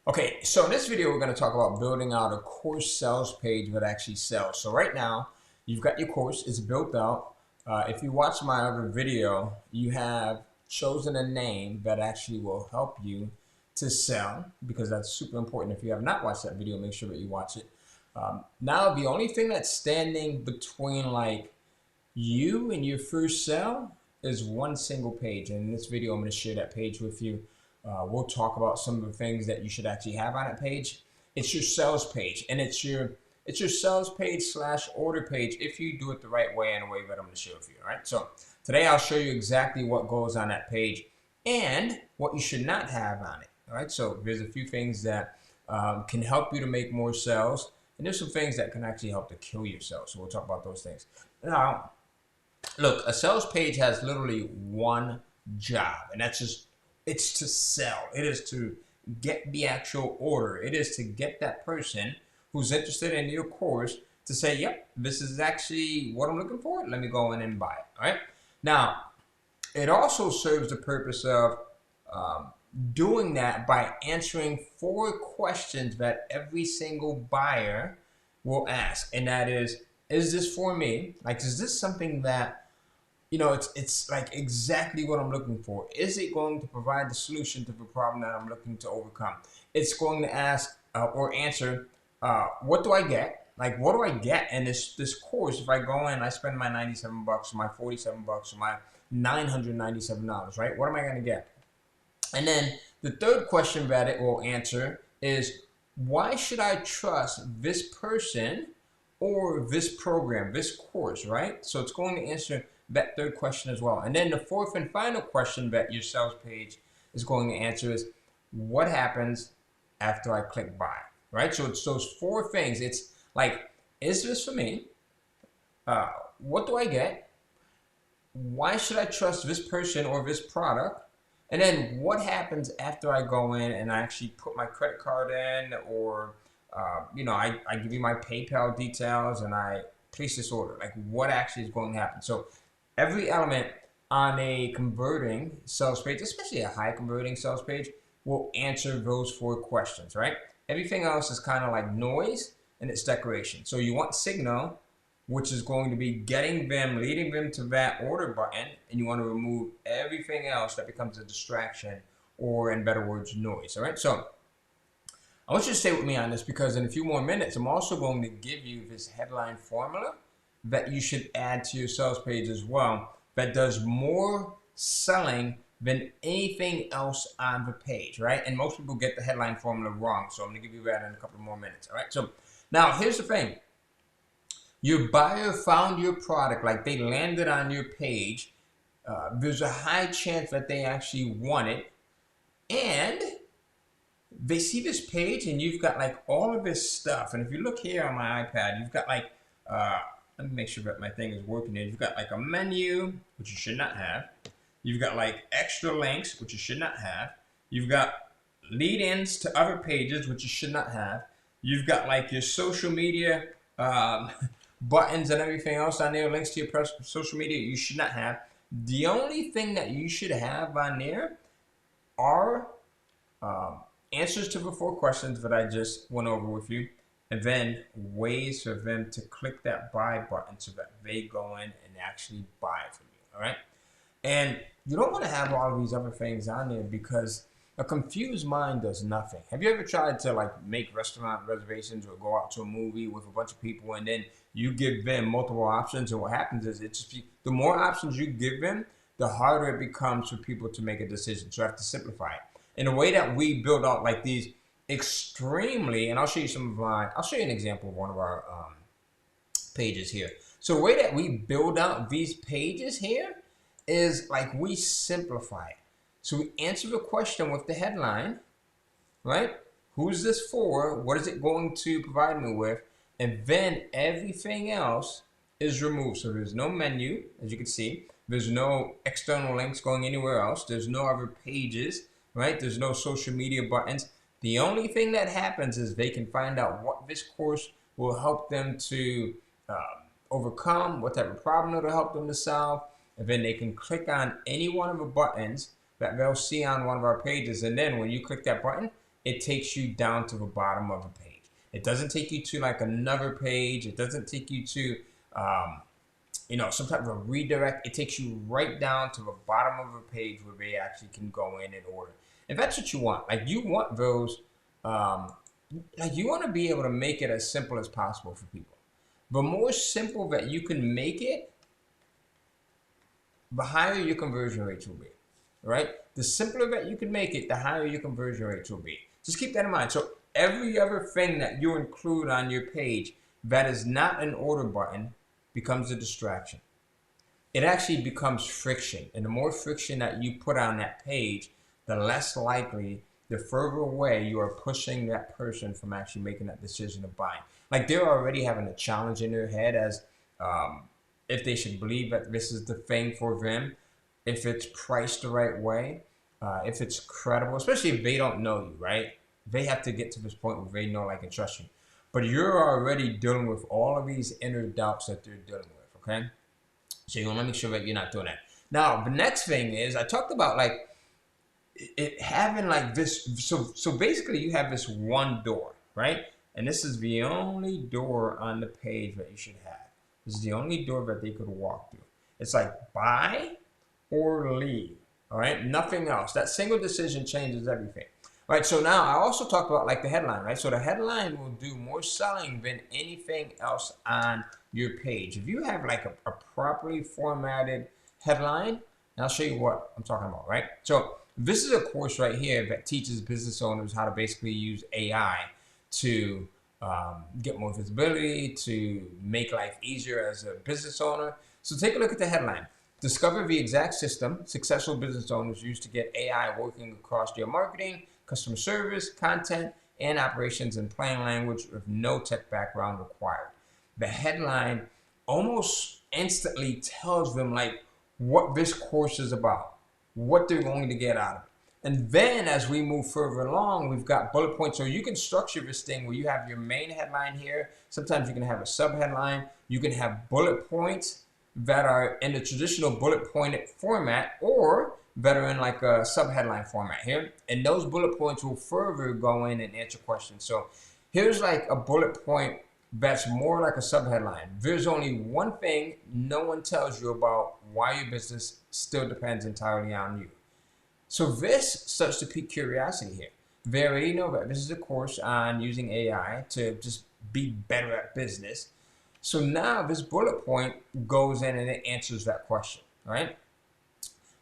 Okay, so in this video, we're going to talk about building out a course sales page that actually sells. So right now, you've got your course, it's built out. If you watch my other video, you have chosen a name that actually will help you to sell, because that's super important. If you have not watched that video, make sure that you watch it. Now, the only thing that's standing between like you and your first sale is one single page. And in this video, I'm going to share that page with you. We'll talk about some of the things that you should actually have on that page. It's your sales page, and it's your sales page / order page if you do it the right way and the way that I'm going to show it for you. All right. So today I'll show you exactly what goes on that page and what you should not have on it. All right. So there's a few things that can help you to make more sales, and there's some things that can actually help to kill your sales. So we'll talk about those things. Now, look, a sales page has literally one job, and it's to sell. It is to get the actual order. It is to get that person who's interested in your course to say, yep, this is actually what I'm looking for. Let me go in and buy it. All right. Now, it also serves the purpose of doing that by answering 4 questions that every single buyer will ask. And that is this for me? Like, is this something that, it's like exactly what I'm looking for? Is it going to provide the solution to the problem that I'm looking to overcome? It's going to ask or answer, what do I get? Like, what do I get in this course if I go in, I spend my $97 or my $47 or my $997, right? What am I going to get? And then the third question that it will answer is, why should I trust this person or this program, this course, right? So it's going to answer that third question as well. And then the fourth and final question that your sales page is going to answer is, what happens after I click buy, right? So it's those 4 things. It's like, is this for me? What do I get? Why should I trust this person or this product? And then what happens after I go in and I actually put my credit card in, or, I give you my PayPal details and I place this order. Like, what actually is going to happen? So every element on a converting sales page, especially a high converting sales page, will answer those 4 questions, right? Everything else is kind of like noise and it's decoration. So you want signal, which is going to be leading them to that order button, and you want to remove everything else that becomes a distraction, or in better words, noise. All right. So I want you to stay with me on this, because in a few more minutes, I'm also going to give you this headline formula that you should add to your sales page as well, that does more selling than anything else on the page, right? And most people get the headline formula wrong. So I'm going to give you that in a couple more minutes. All right. So now here's the thing. Your buyer found your product, like they landed on your page. There's a high chance that they actually want it. And they see this page and you've got like all of this stuff. And if you look here on my iPad, you've got like, let me make sure that my thing is working here. You've got like a menu, which you should not have. You've got like extra links, which you should not have. You've got lead-ins to other pages, which you should not have. You've got like your social media buttons and everything else on there, links to your social media you should not have. The only thing that you should have on there are answers to the 4 questions that I just went over with you, and then ways for them to click that buy button so that they go in and actually buy from you. All right. And you don't want to have all of these other things on there, because a confused mind does nothing. Have you ever tried to like make restaurant reservations or go out to a movie with a bunch of people, and then you give them multiple options, and what happens is the more options you give them, the harder it becomes for people to make a decision. So you have to simplify it. In a way that we build out like these extremely, and I'll show you I'll show you an example of one of our pages here. So the way that we build out these pages here is like we simplify it. So we answer the question with the headline, right? Who's this for? What is it going to provide me with? And then everything else is removed. So there's no menu, as you can see. There's no external links going anywhere else. There's no other pages, right? There's no social media buttons. The only thing that happens is they can find out what this course will help them to overcome, what type of problem it'll help them to solve. And then they can click on any one of the buttons that they'll see on one of our pages. And then when you click that button, it takes you down to the bottom of a page. It doesn't take you to like another page. It doesn't take you to, some type of a redirect. It takes you right down to the bottom of a page where they actually can go in and order. If that's what you want, like you want those, like you want to be able to make it as simple as possible for people. The more simple that you can make it, the higher your conversion rates will be, right? The simpler that you can make it, the higher your conversion rates will be. Just keep that in mind. So every other thing that you include on your page that is not an order button becomes a distraction. It actually becomes friction. And the more friction that you put on that page, the less likely, the further away you are pushing that person from actually making that decision of buying. Like they're already having a challenge in their head as if they should believe that this is the thing for them, if it's priced the right way, if it's credible, especially if they don't know you, right? They have to get to this point where they know, like, and trust you. But you're already dealing with all of these inner doubts that they're dealing with, okay? So you want to make sure that you're not doing that. Now, the next thing is I talked about like it having like this. So basically you have this one door, right? And this is the only door on the page that you should have. This is the only door that they could walk through. It's like buy or leave, all right? Nothing else. That single decision changes everything. All right, so now I also talked about like the headline, right? So the headline will do more selling than anything else on your page. If you have like a properly formatted headline, and I'll show you what I'm talking about, right? So this is a course right here that teaches business owners how to basically use AI to get more visibility, to make life easier as a business owner. So take a look at the headline. Discover the exact system successful business owners use to get AI working across their marketing, customer service, content, and operations in plain language with no tech background required. The headline almost instantly tells them like what this course is about, what they're going to get out of it. And then as we move further along, we've got bullet points. So you can structure this thing where you have your main headline here. Sometimes you can have a sub-headline. You can have bullet points that are in the traditional bullet pointed format or that are in like a sub-headline format here. And those bullet points will further go in and answer questions. So here's like a bullet point that's more like a sub-headline. There's only one thing no one tells you about why your business still depends entirely on you. So this starts to pique curiosity here. They already know that this is a course on using AI to just be better at business. So now this bullet point goes in and it answers that question, all right?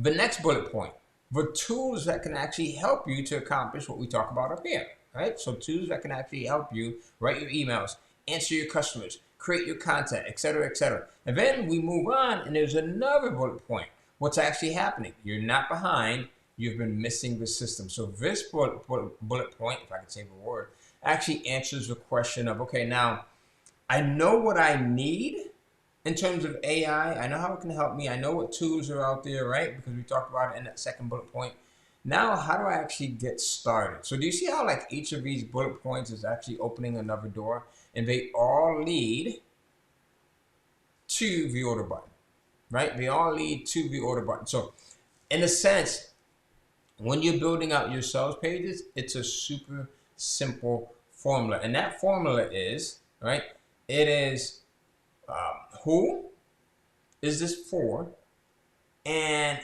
The next bullet point, the tools that can actually help you to accomplish what we talk about up here, right? So tools that can actually help you write your emails, answer your customers, create your content, etc., etc. And then we move on and there's another bullet point. What's actually happening? You're not behind. You've been missing the system. So this bullet point, if I could say the word, actually answers the question of, okay, now I know what I need in terms of AI. I know how it can help me. I know what tools are out there, right? Because we talked about it in that second bullet point. Now, how do I actually get started? So do you see how like each of these bullet points is actually opening another door and they all lead to the order button, right? They all lead to the order button. So in a sense, when you're building out your sales pages, it's a super simple formula. And that formula is, right? It is who is this for and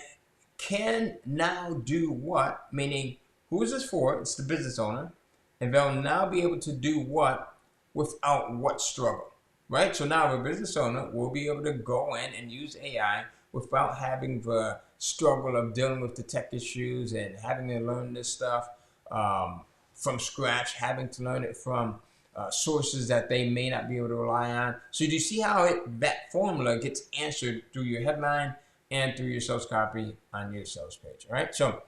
can now do what, meaning who is this for? It's the business owner. And they'll now be able to do what without what struggle, right? So now the business owner will be able to go in and use AI without having the struggle of dealing with the tech issues and having to learn this stuff from scratch, having to learn it from sources that they may not be able to rely on. So do you see how that formula gets answered through your headline and through your sales copy on your sales page, all right? So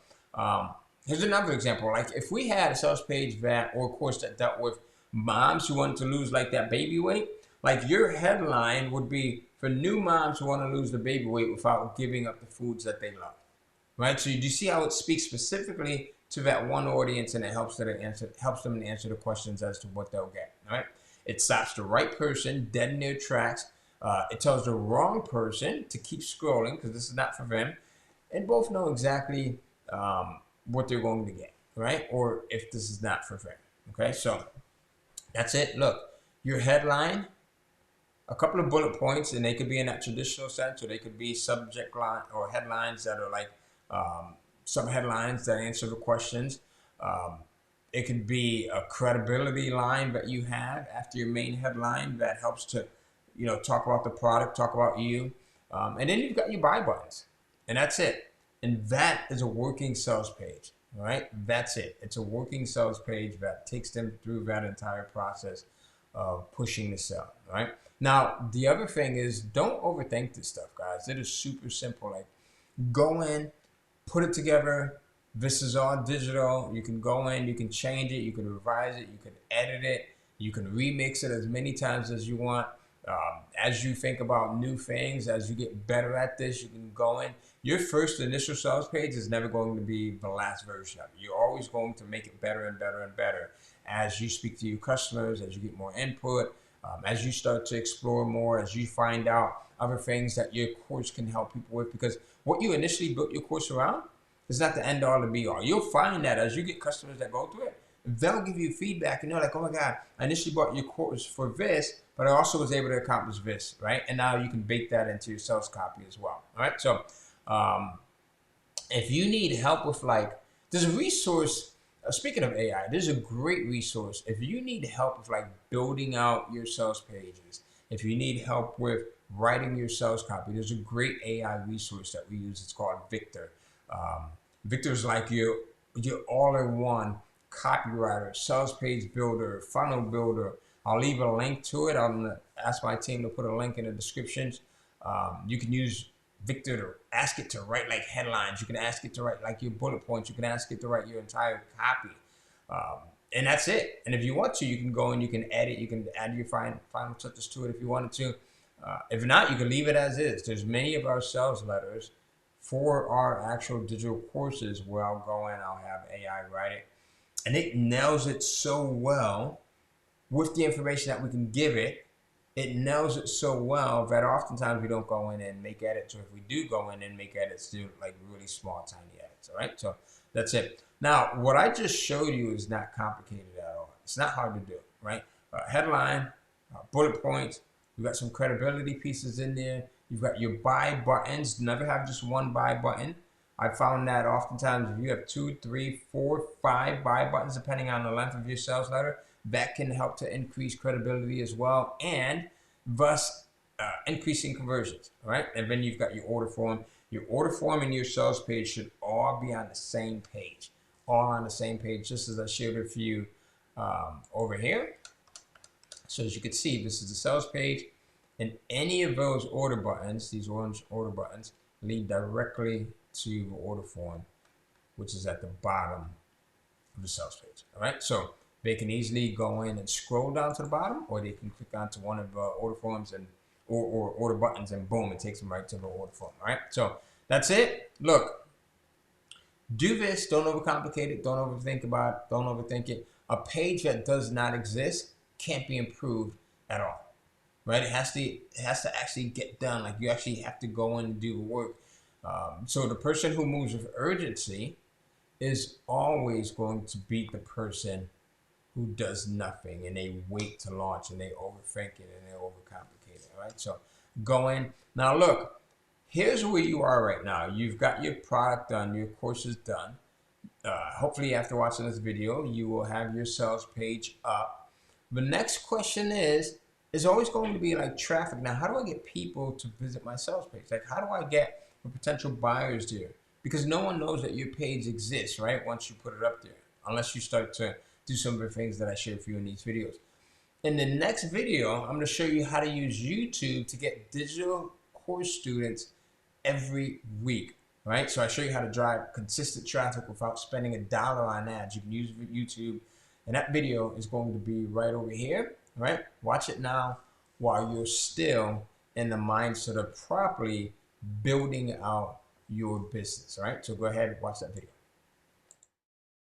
here's another example. Like if we had a sales page that, or a course that dealt with moms who wanted to lose like that baby weight, like your headline would be for new moms who want to lose the baby weight without giving up the foods that they love, right? So do you see how it speaks specifically to that one audience and it helps them to answer the questions as to what they'll get, all right? It stops the right person dead in their tracks. It tells the wrong person to keep scrolling because this is not for them. And both know exactly what they're going to get, right? Or if this is not for free. Okay, so that's it. Look, your headline, a couple of bullet points, and they could be in that traditional sense, or they could be subject line or headlines that are like some headlines that answer the questions. Um, it could be a credibility line that you have after your main headline that helps to, talk about the product, talk about you, and then you've got your buy buttons, and that's it. And that is a working sales page. All right, that's it. It's a working sales page that takes them through that entire process of pushing the sale. All right. Now, the other thing is, don't overthink this stuff, guys. It is super simple. Like, go in, put it together. This is all digital. You can go in, you can change it, you can revise it, you can edit it, you can remix it as many times as you want. As you think about new things, as you get better at this, you can go in. Your first initial sales page is never going to be the last version of it. You're always going to make it better and better and better as you speak to your customers, as you get more input, as you start to explore more, as you find out other things that your course can help people with. Because what you initially built your course around is not the end all to be all. You'll find that as you get customers that go through it, they'll give you feedback, and they're like, oh my God, I initially bought your course for this, but I also was able to accomplish this, right? And now you can bake that into your sales copy as well. All right. So if you need help with there's a resource, speaking of AI, there's a great resource. If you need help with building out your sales pages, if you need help with writing your sales copy, there's a great AI resource that we use. It's called Victor. Victor's like your all-in-one copywriter, sales page builder, funnel builder. I'll leave a link to it. I'm gonna ask my team to put a link in the descriptions. You can use Victor to ask it to write headlines. You can ask it to write your bullet points. You can ask it to write your entire copy. And that's it. And if you want to, you can go and you can edit. You can add your final touches to it if you wanted to. If not, you can leave it as is. There's many of our sales letters for our actual digital courses where I'll go in, I'll have AI write it. And it nails it so well with the information that we can give it. It nails it so well that oftentimes we don't go in and make edits. Or if we do go in and make edits, do really small, tiny edits. All right. So that's it. Now, what I just showed you is not complicated at all. It's not hard to do, right? Headline, bullet points. You've got some credibility pieces in there. You've got your buy buttons. Never have just one buy button. I found that oftentimes if you have 2, 3, 4, 5 buy buttons, depending on the length of your sales letter, that can help to increase credibility as well, and thus increasing conversions. All right. And then you've got your order form. Your order form and your sales page should all be on the same page. All on the same page, just as I shared with you over here. So as you can see, this is the sales page, and any of those order buttons, these orange order buttons, lead directly to the order form, which is at the bottom of the sales page. All right. So they can easily go in and scroll down to the bottom, or they can click onto one of the order forms or order buttons, and boom, it takes them right to the order form. All right. So that's it. Look, do this. Don't overcomplicate it. Don't overthink about it. Don't overthink it. A page that does not exist can't be improved at all. Right? It has to actually get done. You actually have to go in and do the work. So the person who moves with urgency is always going to beat the person who does nothing and they wait to launch and they overthink it and they overcomplicate it. All right. So go in. Now look, here's where you are right now. You've got your product done, your course is done. Hopefully after watching this video, you will have your sales page up. The next question is always going to be traffic. Now, how do I get people to visit my sales page? How do I get the potential buyers there? Because no one knows that your page exists, right? Once you put it up there, unless you start to do some of the things that I share with you in these videos. In the next video, I'm going to show you how to use YouTube to get digital course students every week, right? So I show you how to drive consistent traffic without spending $1 on ads. You can use YouTube, and that video is going to be right over here, right? Watch it now while you're still in the mindset of properly building out your business, all right? So go ahead and watch that video.